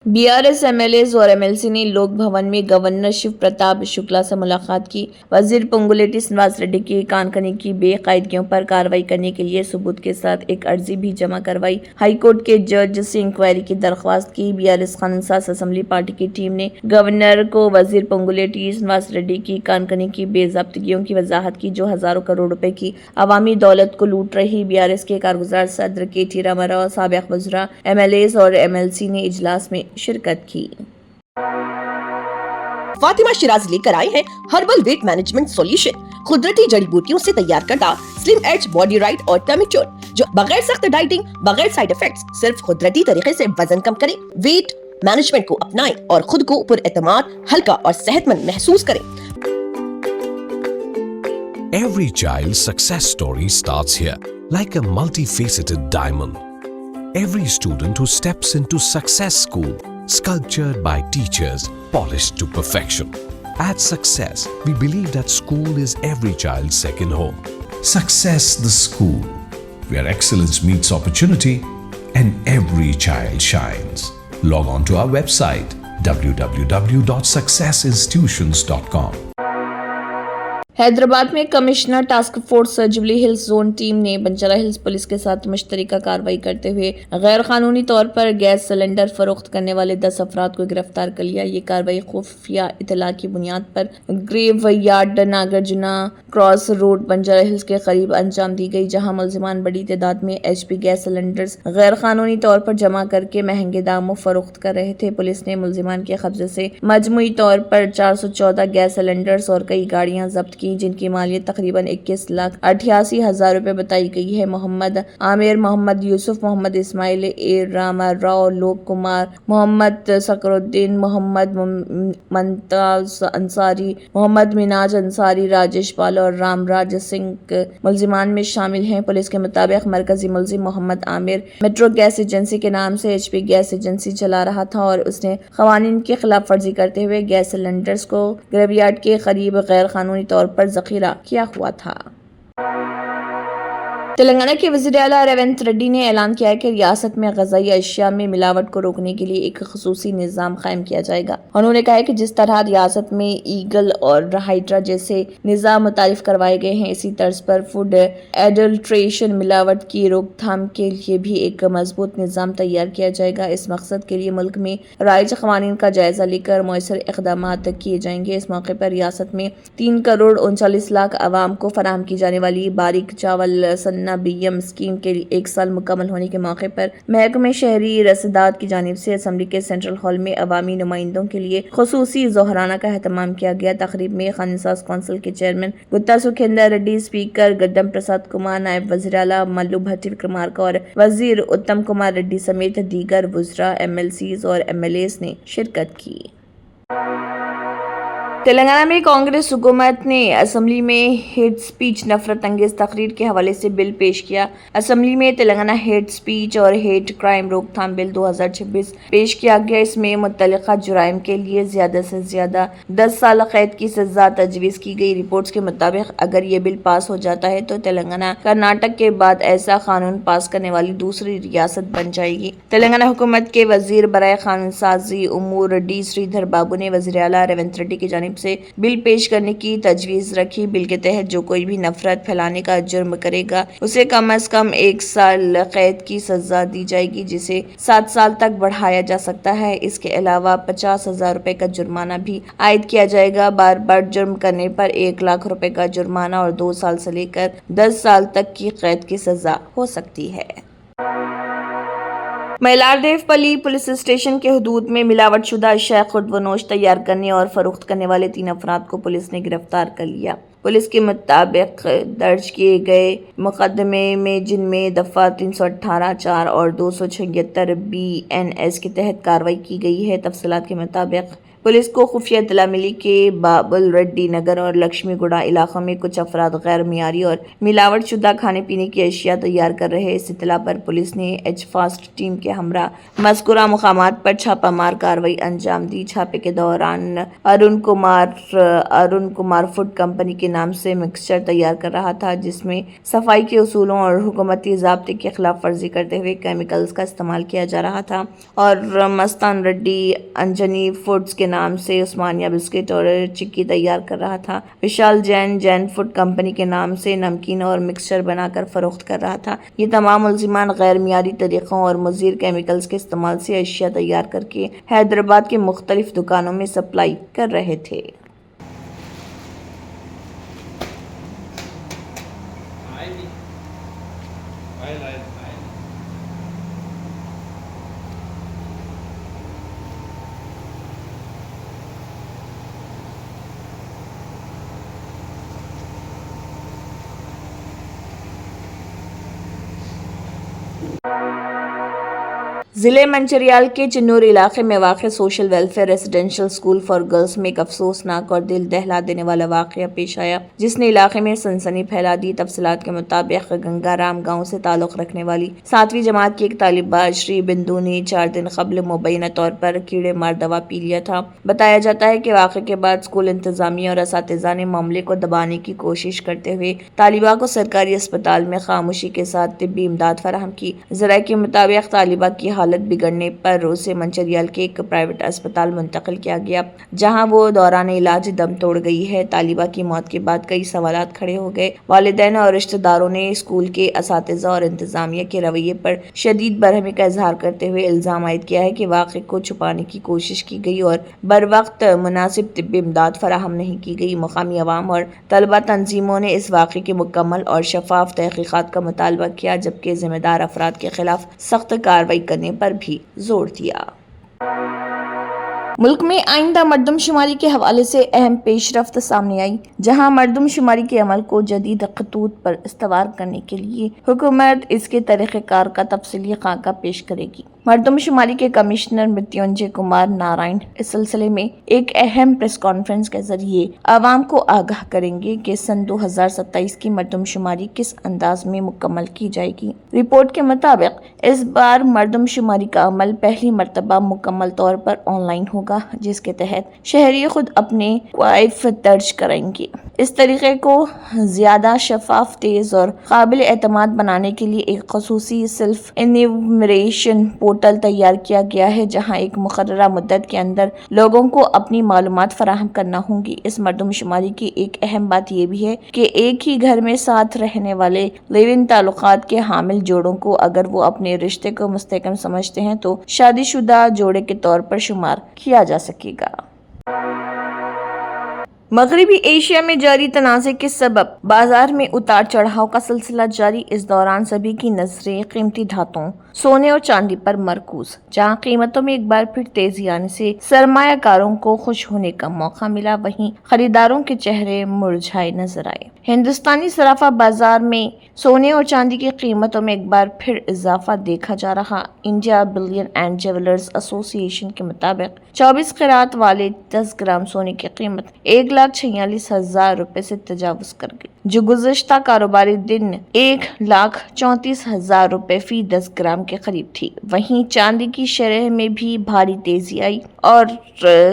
BRS MLAs और MLC ने लोक भवन में गवर्नर शिव प्रताप शुक्ला से मुलाकात की। वजीर पंगुलेटी श्रीनिवास रेड्डी की कानकनी की बेकायदगियों पर कार्रवाई करने के लिए सबूत के साथ एक अर्जी भी जमा करवाई। हाईकोर्ट के जज से इंक्वायरी की दरख्वास्त की। BRS कानून साज असेंबली पार्टी की टीम ने गवर्नर को वजीर पंगुलेटी श्रीनिवास रेड्डी की कानकनी की बेज़ाब्तगियों की वजाहत की, जो हजारों करोड़ रुपए की अवामी दौलत को लूट रही। BRS के कारगुजार सदर KT रामाराव, साबिक वज़रा, MLAs और MLC ने इजलास में शिरकत की। फातिमा शिराजी लेकर आए हैं हर्बल वेट मैनेजमेंट सॉल्यूशन, कुदरती जड़ी बूटियों से तैयार करता स्लिम एज बॉडी राइट और टर्मिक्योर, जो बगैर सख्त डाइटिंग, बगैर साइड इफेक्ट्स, सिर्फ कुदरती तरीके से वजन कम करें। वेट मैनेजमेंट को अपनाएं और खुद को पुरएतमाद, हल्का और सेहतमंद महसूस करें। Every child's success story starts here, like a multifaceted diamond. Every student who steps into Success School, sculptured by teachers, polished to perfection. At Success, we believe that school is every child's second home. Success the School, where excellence meets opportunity and every child shines. Log on to our website www.successinstitutions.com. Hyderabad में commissioner task force jubilee hills zone team ने Banjara hills police के साथ मुश्तरका कार्रवाई करते हुए गैर कानूनी तौर पर गैस सिलेंडर फरोख्त करने वाले 10 अफराद को गिरफ्तार कर लिया। ये कार्रवाई खुफिया इतला की बुनियाद पर graveyard Nagarjuna cross road Banjara hills के करीब अंजाम दी गई, जहां मुलजिमान बड़ी तादाद में HP गैस सिलेंडर्स गैर कानूनी तौर पर जमा करके महंगे दामों फरोख्त कर रहे थे। पुलिस ने मुलजिमान के कब्जे से मजमूई तौर पर 414 गैस सिलेंडर्स और कई गाड़ियां जब्त की, जिनकी मालियत तकरीबन 21,88,000 रुपए बताई गई है। मोहम्मद आमिर, मोहम्मद यूसुफ, मोहम्मद इस्माइल, रामाराव, लोक कुमार, मोहम्मद सकरुद्दीन, मोहम्मद मुमताज अंसारी, मोहम्मद मिनाज अंसारी, राजेश पाल और रामराज सिंह मुलजिमान में शामिल हैं। पुलिस के मुताबिक मरकजी मुलजिम Mohammad Aamir metro gas agency के नाम से HP गैस एजेंसी चला रहा था और उसने क़वानीन की खिलाफ वर्जी करते हुए गैस सिलेंडर्स को ग्रेवयार्ड के करीब गैर कानूनी तौर पर ज़ख़ीरा किया हुआ था। तेलंगाना के वज़ीर आला रेवंत रेड्डी ने ऐलान किया है कि रियासत में ग़ज़ाई अशिया में मिलावट को रोकने के लिए एक ख़ुसूसी निज़ाम कायम किया जाएगा। उन्होंने कहा है कि जिस तरह रियासत में ईगल और हाइड्रा जैसे निज़ाम मुतारिफ करवाए गए हैं, इसी तर्ज पर फूड एडल्ट्रेशन मिलावट की रोकथाम के लिए भी एक मजबूत निज़ाम तैयार किया जाएगा। इस मकसद के लिए मुल्क में राइज क़वानीन का जायज़ा लेकर मौसर इक़दामात किए जाएंगे। इस मौके पर रियासत में 3 करोड़ 39 लाख आवाम को फराहम की जाने वाली बारीक चावल सन्ना BM स्कीम के लिए 1 साल मुकम्मल होने के मौके पर महकमे शहरी रसदात की जानिब से असेंबली के सेंट्रल हॉल में अवामी नुमाइंदों के लिए खुसूसी ज़ोहराना का एहतमाम किया गया। तकरीब में कानून साज कौंसिल के चेयरमैन गुत्ता सुखेंदर रेड्डी, स्पीकर गड्डम प्रसाद कुमार, नायब वज़ीर आला मल्लू भट्टी विक्रमार्का और वज़ीर उत्तम कुमार रेड्डी समेत दीगर वज़रा, MLCs और MLAs ने शिरकत की। तेलंगाना में कांग्रेस हुकूमत ने असेंबली में हेट स्पीच नफरत अंगेज तकरीर के हवाले से बिल पेश किया। असेंबली में तेलंगाना हेट स्पीच और हेट क्राइम रोकथाम बिल 2026 पेश किया गया। इसमें मुतल्लिका जुराइम के लिए ज्यादा से ज्यादा 10 साल कैद की सजा तजवीज़ की गई। रिपोर्ट्स के मुताबिक अगर ये बिल पास हो जाता है तो तेलंगाना कर्नाटक के बाद ऐसा कानून पास करने वाली दूसरी रियासत बन जाएगी। तेलंगाना हुकूमत के वजीर बराए कानून साजी उमूर D श्रीधर बाबू ने वज़ीर आला रेवंत रेड्डी की जानिब से बिल पेश करने की तजवीज़ रखी। बिल के तहत जो कोई भी नफरत फैलाने का जुर्म करेगा उसे कम अज कम 1 साल कैद की सजा दी जाएगी, जिसे 7 साल तक बढ़ाया जा सकता है। इसके अलावा 50,000 रुपए का जुर्माना भी आयद किया जाएगा। बार बार जुर्म करने पर 1 लाख रुपए का जुर्माना और 2 साल से लेकर 10 साल तक की कैद की सजा हो सकती है। मैलारदेवपल्ली पुलिस स्टेशन के हुदूद में मिलावट शुदा अशिया खुर्द-व-नोश तैयार करने और फरोख्त करने वाले 3 अफराद को पुलिस ने गिरफ्तार कर लिया। पुलिस के मुताबिक दर्ज किए गए मुकदमे में, जिनमें दफ़ा 318(4) और 276 BNS के तहत कार्रवाई की गई है। तफसीलात के मुताबिक पुलिस को खुफिया इत्तला मिली कि बाबुल रेड्डी नगर और लक्ष्मी गुड़ा इलाकों में कुछ अफराद गैर मियारी और मिलावट शुदा खाने पीने की अशिया तैयार कर रहे। इस इत्तला पर पुलिस ने एच फास्ट टीम के हमरा मज़कूरा मुकामात पर छापामार कार्रवाई अंजाम दी। छापे के दौरान अरुण कुमार फूड कंपनी के नाम से मिक्सचर तैयार कर रहा था, जिसमें सफाई के उसूलों और हुकूमती ज़ाब्ते की खिलाफ वर्जी करते हुए केमिकल्स का इस्तेमाल किया जा रहा था। और मस्तान रेड्डी अंजनी फूड्स के नाम से उस्मानिया बिस्किट और चिक्की तैयार कर रहा था। विशाल जैन फूड कंपनी के नाम से नमकीन और मिक्सचर बनाकर फरोख्त कर रहा था। ये तमाम मुलजिमान गैर मियारी तरीक़ों और मुज़ीर केमिकल्स के इस्तेमाल से अशिया तैयार करके हैदराबाद के मुख्तलिफ दुकानों में सप्लाई कर रहे थे। जिले मंचिरियाल के चिन्नूर इलाके में वाक़ social welfare residential school for girls में एक अफसोसनाक और दिल दहला देने वाला वाक़या पेश आया, जिसने इलाके में सनसनी फैला दी। तफसीलात के मुताबिक गंगाराम गांव से ताल्लुक़ रखने वाली 7वीं जमात की एक तालिबा श्री बिंदु ने 4 दिन कबल मुबैना तौर पर कीड़े मार दवा पी लिया था। बताया जाता है कि वाक़े के बाद स्कूल इंतज़ामिया और असातिज़ा ने मामले को दबाने की कोशिश करते हुए तालिबा को सरकारी अस्पताल में खामोशी के साथ तिब्बी इमदाद फराहम की। ज़राए के मुताबिक तालिबा की हालत बिगड़ने पर उसे मंचिरियाल के एक प्राइवेट अस्पताल मुंतकिल किया गया, जहां वो दौरान इलाज दम तोड़ गई है। तालिबा की मौत के बाद कई सवालात खड़े हो गए। वालिदैन और रिश्तेदारों ने स्कूल के असातिज़ा और इंतजामिया के रवैये पर शदीद बरहमी का इजहार करते हुए इल्ज़ाम आयद किया है कि वाक़े को छुपाने की कोशिश की गई और बर वक्त मुनासिब तिब्बी इमदाद फराहम नहीं की गई। मुकामी अवाम और तलबा तंजीमों ने इस वाक़े की मुकम्मल और शफाफ तहक़ीक़ात का मुतालबा किया, जबकि ज़िम्मेदार अफराद के खिलाफ सख्त कार्रवाई करने पर भी जोर दिया। मुल्क में आइंदा मरदमशुमारी के हवाले से अहम पेशरफ्त सामने आई, जहां मरदमशुमारी के अमल को जदीद खतूत पर इस्तवार करने के लिए हुकूमत इसके तरीक़ेकार का तफसीली खाका पेश करेगी। मरदमशुमारी के कमिश्नर मृत्युंजय कुमार नारायण इस सिलसिले में एक अहम प्रेस कॉन्फ्रेंस के जरिए आवाम को आगाह करेंगे कि सन 2027 की मरदमशुमारी किस अंदाज में मुकम्मल की जाएगी। रिपोर्ट के मुताबिक इस बार मरदमशुमारी का अमल पहली मरतबा मुकम्मल तौर पर ऑनलाइन होगा, जिसके तहत शहरी खुद अपने क्वाइफ दर्ज कराएंगे। इस तरीके को ज्यादा शफाफ, तेज और काबिल एतमाद बनाने के लिए एक खसूसी सेल्फ एन्यूमरेशन पोर्टल तैयार किया गया है, जहां एक मुकर्ररा मुद्दत के अंदर लोगों को अपनी मालूमात फराहम करना होंगी। इस मरदमशुमारी की एक अहम बात यह भी है कि एक ही घर में साथ रहने वाले लिव इन ताल्लुकात के हामिल जोड़ों को अगर वो अपने रिश्ते को मुस्तहकम समझते हैं तो शादीशुदा जोड़े के तौर पर शुमार किया जा सकेगा। मगरबी एशिया में जारी तनाज़े के सबब बाजार में उतार चढ़ाव का सिलसिला जारी। इस दौरान सभी की नजरें कीमती धातों, सोने और चांदी पर मरकूज, जहां कीमतों में एक बार फिर तेजी आने से सरमायाकारों को खुश होने का मौका मिला, वहीं खरीदारों के चेहरे मुरझाए नजर आए। हिंदुस्तानी सराफा बाजार में सोने और चांदी की कीमतों में एक बार फिर इजाफा देखा जा रहा। India Boolean and jewellers association के मुताबिक 24 कैरात वाले 10 ग्राम सोने की कीमत 1,46,000 रुपए से तजावुज कर गई, जो गुज़श्ता कारोबारी दिन 1,34,000 रुपए फी 10 ग्राम के करीब थी। वहीं चांदी की शरह में भी भारी तेजी आई और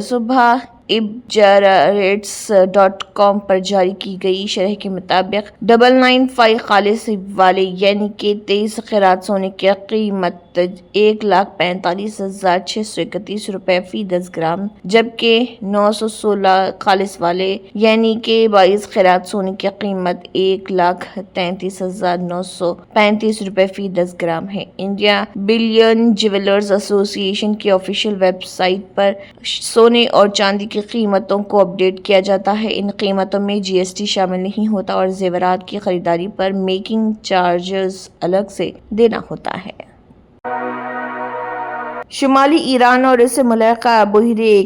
सुबह ibjarates.com पर जारी की गई शरह के मुताबिक 995 खालिस वाले यानी कि 23 कैरात सोने की कीमत 1,45,631 रुपए फी 10 ग्राम, जबकि 916 खालिस वाले यानी कि 22 कैरात सोने की कीमत 1,33,935 रुपए फी 10 ग्राम है। इंडिया बिलियन ज्वेलर्स एसोसिएशन की ऑफिशियल वेबसाइट पर सोने और चांदी की कीमतों को अपडेट किया जाता है। इन कीमतों में जीएसटी शामिल नहीं होता और जेवरात की खरीदारी पर मेकिंग चार्जेस अलग से देना होता है। शुमाली ईरान और इससे मुल्का बहरे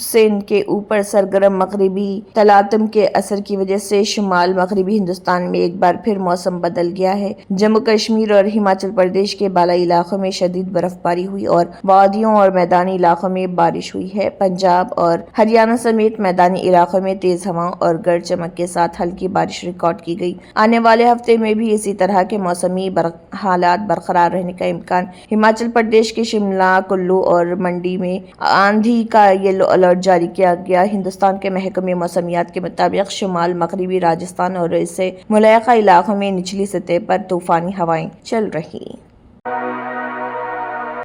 सिंध के ऊपर सरगर्म मगरिबी तलातम के असर की वजह से शुमाल मगरिबी हिंदुस्तान में एक बार फिर मौसम बदल गया है। जम्मू कश्मीर और हिमाचल प्रदेश के बालाई इलाकों में शदीद बर्फबारी हुई और वादियों और मैदानी इलाकों में बारिश हुई है। पंजाब और हरियाणा समेत मैदानी इलाकों में तेज हवाओं और गरज चमक के साथ हल्की बारिश रिकॉर्ड की गई। आने वाले हफ्ते में भी इसी तरह के मौसमी हालात बरकरार रहने का इम्कान। हिमाचल प्रदेश के शिमला, कुल्लू और मंडी में आंधी का येलो अलर्ट जारी किया गया। हिंदुस्तान के महकमे मौसमियात के मुताबिक शुमाल मगरिबी राजस्थान और इससे मुलाका इलाकों में निचली सतह पर तूफानी हवाएं चल रही।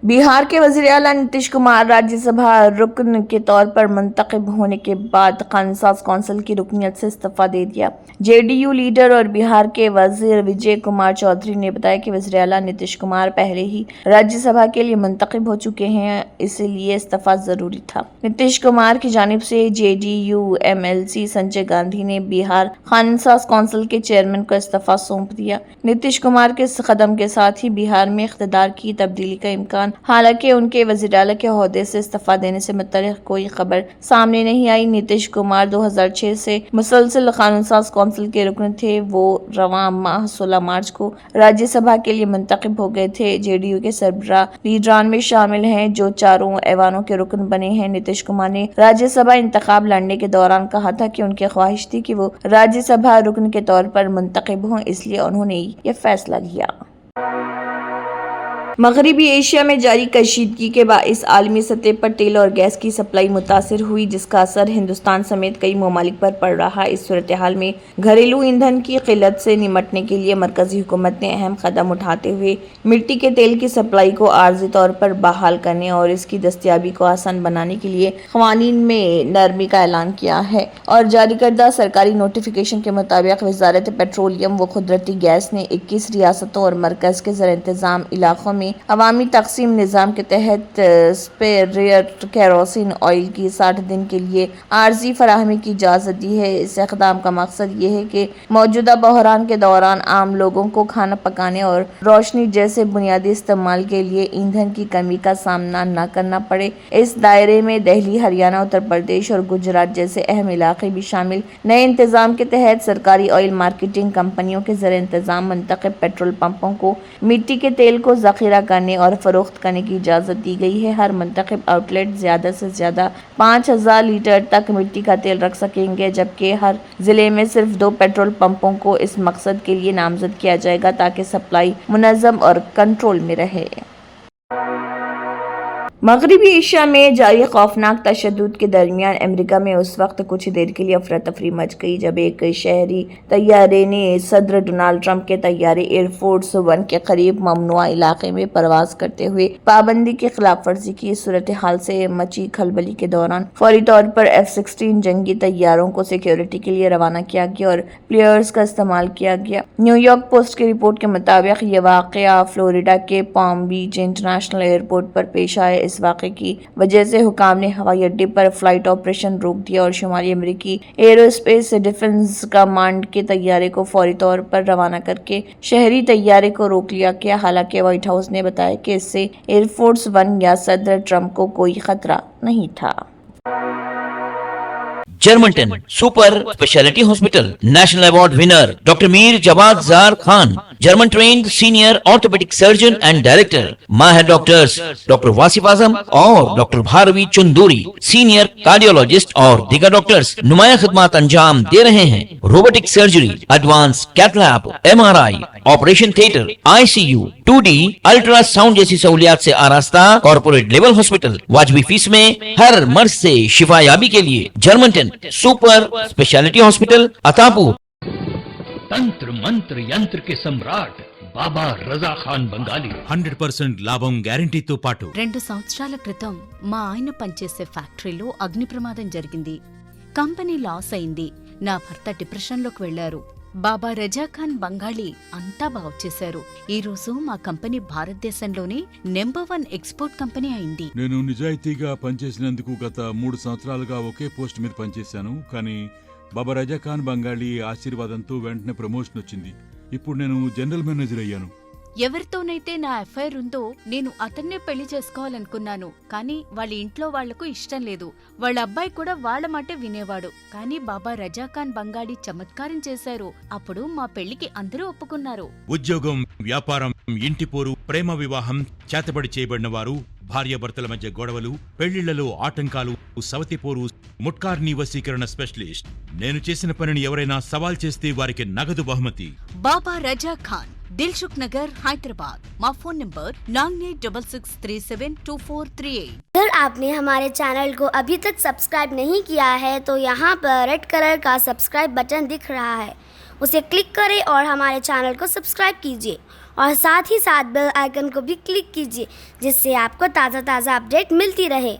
बिहार के वजीर आला नीतीश कुमार राज्यसभा रुकन के तौर पर मुंतखब होने के बाद कानून कौंसिल की रुकनियत से इस्तीफा दे दिया। जेडीयू लीडर और बिहार के वजीर विजय कुमार चौधरी ने बताया कि वजीर आला नीतीश कुमार पहले ही राज्यसभा के लिए मुंतखब हो चुके हैं, इसलिए इस्तीफा जरूरी था। नीतीश कुमार की जानिब से जेडीयू एमएलसी संजय गांधी ने बिहार कानून कौंसिल के चेयरमैन को इस्तीफा सौंप दिया। नीतीश कुमार के इस कदम के साथ ही बिहार में इख्तिदार की तब्दीली का इम्कान। हालांकि उनके वज़ीर आला के ओहदे से इस्तीफा देने से मुतल्लिक़ कोई खबर सामने नहीं आई। नीतीश कुमार 2006 से मुसलसल कानून साज कौंसिल के रुकन थे। वो रवां माह 16 मार्च को राज्यसभा के लिए मुंतखब हो गए थे। जेडीयू के सरबराह लीडरान में शामिल हैं जो चारों ऐवानों के रुकन बने हैं। नीतीश कुमार ने राज्यसभा इंतखाब लड़ने के दौरान कहा था कि उनकी ख्वाहिश थी कि वो राज्यसभा रुकन के तौर पर मुंतखब हों, इसलिए उन्होंने ये फैसला लिया। मगरबी एशिया में जारी कशीदगी के बाइस आलमी सतह पर तेल और गैस की सप्लाई मुतासिर हुई, जिसका असर हिंदुस्तान समेत कई ममालिक पर पड़ रहा। इस सूरत हाल में घरेलू ईंधन की किल्लत से निमटने के लिए मरकजी हुकूमत ने अहम कदम उठाते हुए मिट्टी के तेल की सप्लाई को आर्जी तौर पर बहाल करने और इसकी दस्तियाबी को आसान बनाने के लिए क़वानीन में नरमी का ऐलान किया है। और जारी करदा सरकारी नोटिफिकेशन के मुताबिक वजारत पेट्रोलियम व कुदरती गैस ने 21 रियासतों और मरकज के ज़र इंतज़ाम इलाकों में अवामी तकसीम निज़ाम के तहत स्पेयर केरोसिन ऑयल की 60 दिन के लिए आर्जी फराहमी की इजाज़त दी है। इस इक़दाम का मकसद ये है कि मौजूदा बहरान के दौरान आम लोगों को खाना पकाने और रोशनी जैसे बुनियादी इस्तेमाल के लिए ईंधन की कमी का सामना न करना पड़े। इस दायरे में दिल्ली, हरियाणा, उत्तर प्रदेश और गुजरात जैसे अहम इलाके भी शामिल। नए इंतज़ाम के तहत सरकारी ऑयल मार्केटिंग कंपनियों के ज़र इंतज़ाम मुंतखब पेट्रोल पंपों को मिट्टी के तेल को ज़ख़ीरा करने और फरोख्त करने की इजाज़त दी गई है। हर मुंतखब आउटलेट ज़्यादा से ज़्यादा 5000 लीटर तक मिट्टी का तेल रख सकेंगे, जबकि हर ज़िले में सिर्फ 2 पेट्रोल पंपों को इस मकसद के लिए नामज़द किया जाएगा ताकि सप्लाई मुनज़्ज़म और कंट्रोल में रहे। मगरबी एशिया में जारी खौफनाक तशद्दुद के दरमियान अमेरिका में उस वक्त कुछ देर के लिए अफरा तफरी मच गई जब एक शहरी तैयारे ने सदर डोनाल्ड ट्रंप के तैयारे एयरफोर्स 1 के करीब ममनुआ इलाके में परवाज करते हुए पाबंदी की खिलाफ वर्जी की। सूरत हाल से मची खलबली के दौरान फौरी तौर पर F-16 जंगी तैयारों को सिक्योरिटी के लिए रवाना किया गया और प्लेयर्स का इस्तेमाल किया गया। न्यूयॉर्क पोस्ट की रिपोर्ट के मुताबिक ये वाक़या फ्लोरिडा के पाम बीच इंटरनेशनल एयरपोर्ट पर पेश आया। इस वाक़े की वजह से हुकाम ने हवाई अड्डे पर फ्लाइट ऑपरेशन रोक दिया और शुमाली अमेरिकी एरोस्पेस डिफेंस कमांड के तैयारे को फौरी तौर पर रवाना करके शहरी तैयारे को रोक लिया गया। हालांकि व्हाइट हाउस ने बताया कि इससे एयरफोर्स 1 या सदर ट्रंप को कोई खतरा नहीं था। Germanten super speciality hospital national award winner doctor Mir Jawad Jar Khan, German trained senior orthopaedic surgeon and director, माहिर डॉक्टर्स डॉक्टर वासिफ आजम और doctor Bharavi Chunduri, senior cardiologist और दीगर डॉक्टर्स नुमाया खिदमत अंजाम दे रहे हैं। Robotic surgery, advance cath lab, MRI, operation theatre, ICU, 2D ultrasound जैसी सहूलियात से आरास्ता कॉर्पोरेट लेवल हॉस्पिटल। वाजबी फीस में हर मर्ज से शिफायाबी के लिए Germanton super speciality hospital Attapur. तंत्र मंत्र यंत्र के सम्राट బాబా రజా ఖాన్ బంగాలి 100% లాభం గ్యారంటీతో పాటు 2 సంవత్సరాల క్రితం మా ఆయన పనిచేసే ఫ్యాక్టరీలో అగ్ని ప్రమాదం జరిగింది. కంపెనీ లాస్ అయింది. నా భర్త డిప్రెషన్లోకి వెళ్లారు. బాబా రజా ఖాన్ బంగాళీ అంతా బాగు చేశారు. ఈ రోజు మా కంపెనీ భారతదేశంలోనే నెంబర్ 1 ఎక్స్పోర్ట్ కంపెనీ అయింది. నేను నిజాయితీగా పనిచేసినందుకు గత 3 సంవత్సరాలుగా ఒకే పోస్ట్ మీద పనిచేశాను. కానీ బాబా రజా ఖాన్ బంగాళీ ఆశీర్వాదంతో వెంటనే ప్రమోషన్ వచ్చింది. ఇప్పుడు నేను జనరల్ మేనేజర్ అయ్యాను. ఎవరితోనైతే నా ఎఫ్ఐఆర్ ఉందో నేను అతన్నే పెళ్లి చేసుకోవాలనుకున్నాను. కానీ వాళ్ళ ఇంట్లో వాళ్లకు ఇష్టం లేదు. వాళ్ళ అబ్బాయి కూడా వాళ్ళ మాట వినేవాడు. కానీ బాబా రజాఖాన్ బంగాడి చమత్కారం చేశారు. అప్పుడు మా పెళ్లికి అందరూ ఒప్పుకున్నారు. ఉద్యోగం, వ్యాపారం, ఇంటి పోరు, ప్రేమ వివాహం, చేతబడి చేయబడిన వారు, భార్యాభర్తల మధ్య గొడవలు, పెళ్లిళ్లలో ఆటంకాలు, సవతిపోరు, ముట్కార్నీ వశీకరణ స్పెషలిస్ట్. నేను చేసిన పనిని ఎవరైనా సవాల్ చేస్తే వారికి నగదు బహుమతి. బాబా రజాఖాన్, दिलसुख नगर, हैदराबाद। माँ फोन नंबर 9866372438। अगर आपने हमारे चैनल को अभी तक सब्सक्राइब नहीं किया है तो यहाँ पर रेड कलर का सब्सक्राइब बटन दिख रहा है, उसे क्लिक करें और हमारे चैनल को सब्सक्राइब कीजिए और साथ ही साथ बेल आइकन को भी क्लिक कीजिए, जिससे आपको ताज़ा अपडेट मिलती रहे।